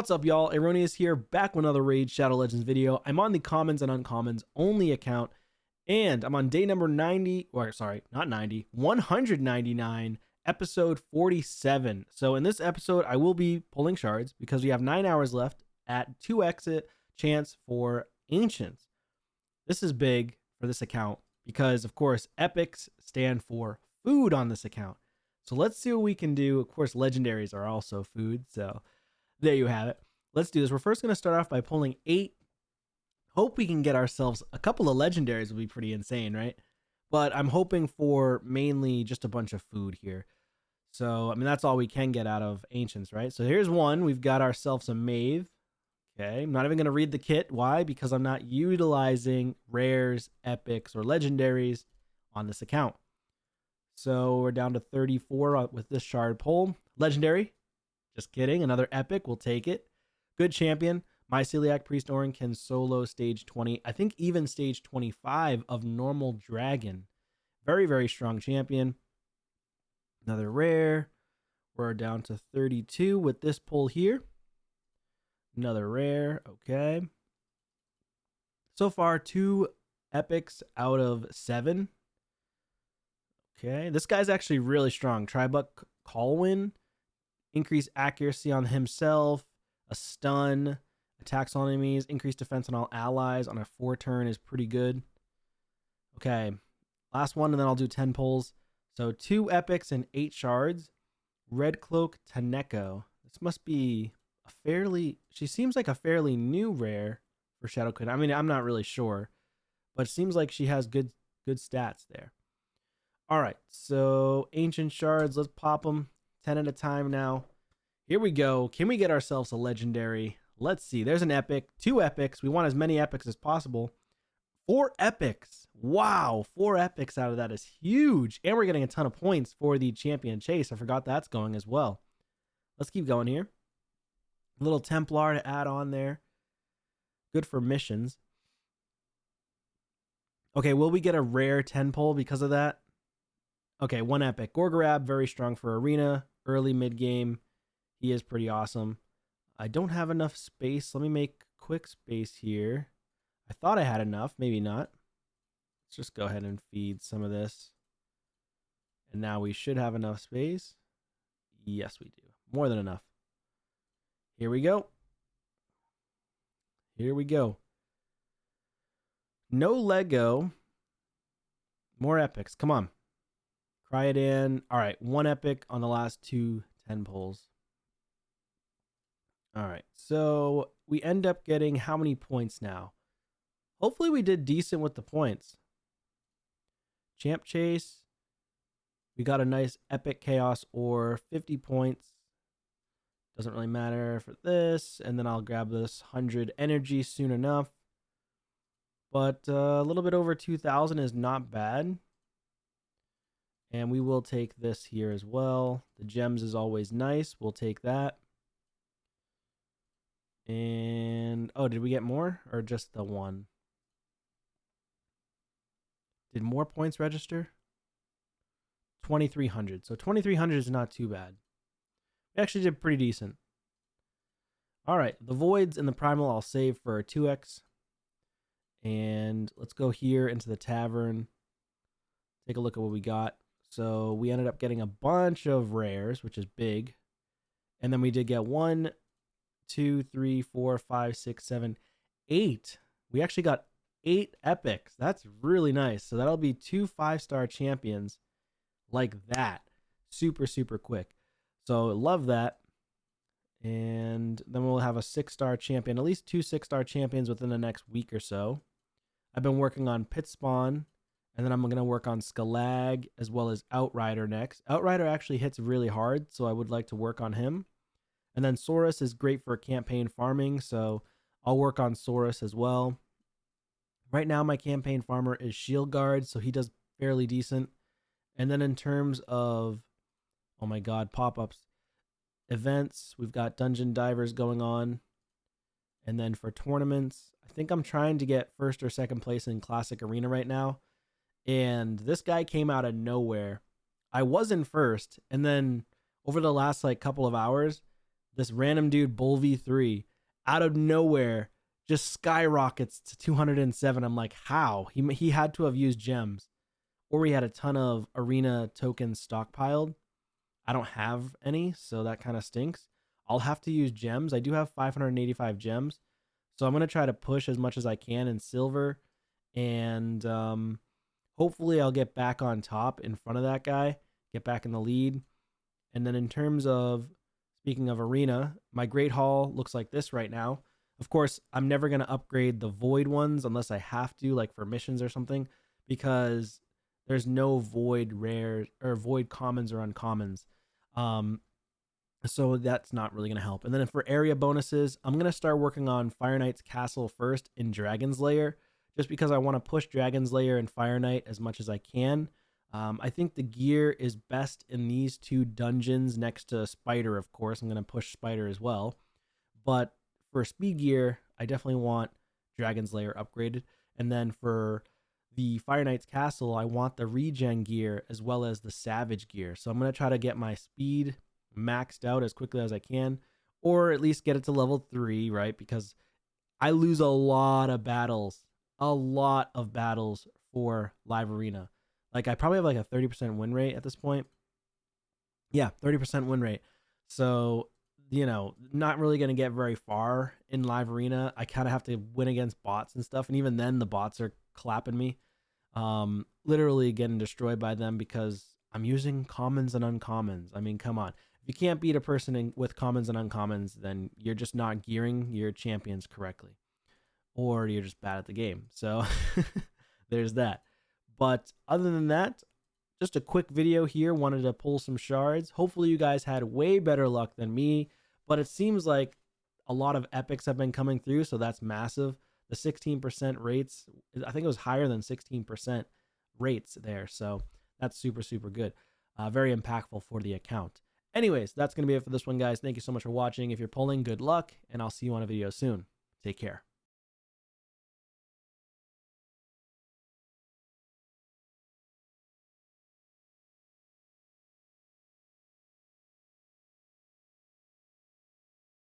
What's up, y'all? Erroneous here, back with another Raid Shadow Legends video. I'm on the commons and uncommons only account, and I'm on day number 90, or sorry, not 90, 199, episode 47. So in this episode, I will be pulling shards because we have 9 hours left at 2 exit chance for Ancients. This is big for this account because, of course, epics stand for food on this account. So let's see what we can do. Of course, legendaries are also food, so there you have it. Let's do this. We're first going to start off by pulling 8. Hope we can get ourselves a couple of legendaries. Would be pretty insane, right? But I'm hoping for mainly just a bunch of food here. So, I mean, that's all we can get out of Ancients, right? So here's one. We've got ourselves a Mave. Okay, I'm not even going to read the kit. Why? Because I'm not utilizing rares, epics, or legendaries on this account. So we're down to 34 with this shard pull. Legendary. Just kidding. Another epic. We'll take it. Good champion. Myceliac Priest Orin can solo stage 20. I think even stage 25 of normal dragon. Very, very strong champion. Another rare. We're down to 32 with this pull here. Another rare. Okay. So far, 2 epics out of 7. Okay. This guy's actually really strong. Tribuck Colwyn. Increased accuracy on himself, a stun, attacks on enemies, increased defense on all allies on a 4 turn is pretty good. Okay, last one, and then I'll do 10 pulls. So 2 epics and 8 shards. Red Cloak Taneko. This must be a fairly, she seems like a fairly new rare for Shadow Queen. I mean, I'm not really sure, but it seems like she has good stats there. All right, so ancient shards, let's pop them. 10 at a time now. Here we go. Can we get ourselves a legendary? Let's see. There's an epic. 2 epics. We want as many epics as possible. 4 epics. Wow. 4 epics out of that is huge. And we're getting a ton of points for the champion chase. I forgot that's going as well. Let's keep going here. A little Templar to add on there. Good for missions. Okay, will we get a rare 10 pull because of that? Okay, 1 epic. Gorgorab, very strong for arena. Early mid game, he is pretty awesome. I don't have enough space. Let me make quick space here. I thought I had enough, maybe not. Let's just go ahead and feed some of this. And now we should have enough space. Yes, we do. More than enough. Here we go. Here we go. No Lego. More epics. Come on. Cry it in. All right, 1 epic on the last 2 10 pulls. All right, so we end up getting how many points now? Hopefully we did decent with the points. Champ Chase. We got a nice epic chaos or 50 points. Doesn't really matter for this. And then I'll grab this 100 energy soon enough. But a little bit over 2,000 is not bad. And we will take this here as well. The gems is always nice. We'll take that. And, oh, did we get more? Or just the 1? Did more points register? 2,300. So 2,300 is not too bad. We actually did pretty decent. All right, the voids and the primal I'll save for a 2x. And let's go here into the tavern. Take a look at what we got. So we ended up getting a bunch of rares, which is big. And then we did get 1, 2, 3, 4, 5, 6, 7, 8. We actually got 8 epics. That's really nice. So that'll be 2 5-star champions like that. Super, super quick. So love that. And then we'll have a 6-star champion, at least 2 6-star champions within the next week or so. I've been working on Pit Spawn. And then I'm going to work on Scalag as well as Outrider next. Outrider actually hits really hard, so I would like to work on him. And then Saurus is great for campaign farming, so I'll work on Saurus as well. Right now, my campaign farmer is Shield Guard, so he does fairly decent. And then in terms of, oh my god, pop-ups, events, we've got Dungeon Divers going on. And then for tournaments, I think I'm trying to get 1st or 2nd place in Classic Arena right now. And this guy came out of nowhere. I was in 1st, and then over the last couple of hours, this random dude, Bull V3, out of nowhere, just skyrockets to 207. I'm like, how? He had to have used gems, or he had a ton of arena tokens stockpiled. I don't have any, so that kind of stinks. I'll have to use gems. I do have 585 gems, so I'm gonna try to push as much as I can in silver, and hopefully I'll get back on top in front of that guy, get back in the lead. And then in terms of, speaking of arena, my Great Hall looks like this right now. Of course, I'm never going to upgrade the void ones unless I have to, like for missions or something, because there's no void rares or void commons or uncommons. So that's not really going to help. And then for area bonuses, I'm going to start working on Fire Knight's Castle first in Dragon's Lair, just because I want to push Dragon's Lair and Fire Knight as much as I can. I think the gear is best in these two dungeons next to Spider, of course. I'm going to push Spider as well. But for speed gear, I definitely want Dragon's Lair upgraded. And then for the Fire Knight's Castle, I want the regen gear as well as the Savage gear. So I'm going to try to get my speed maxed out as quickly as I can, or at least get it to level 3, right? Because I lose a lot of battles for Live Arena. Like I probably have like a 30% win rate at this point. Yeah, 30% win rate. So, not really going to get very far in Live Arena. I kind of have to win against bots and stuff. And even then the bots are clapping me. Literally getting destroyed by them because I'm using commons and uncommons. I mean, come on. If you can't beat a person with commons and uncommons, then you're just not gearing your champions correctly. Or you're just bad at the game. So there's that. But other than that, just a quick video here. Wanted to pull some shards. Hopefully you guys had way better luck than me, but it seems like a lot of epics have been coming through, so that's massive. The 16% rates, I think it was higher than 16% rates there, so that's super, super good. Very impactful for the account. Anyways, that's going to be it for this one, guys. Thank you so much for watching. If you're pulling, good luck, and I'll see you on a video soon. Take care.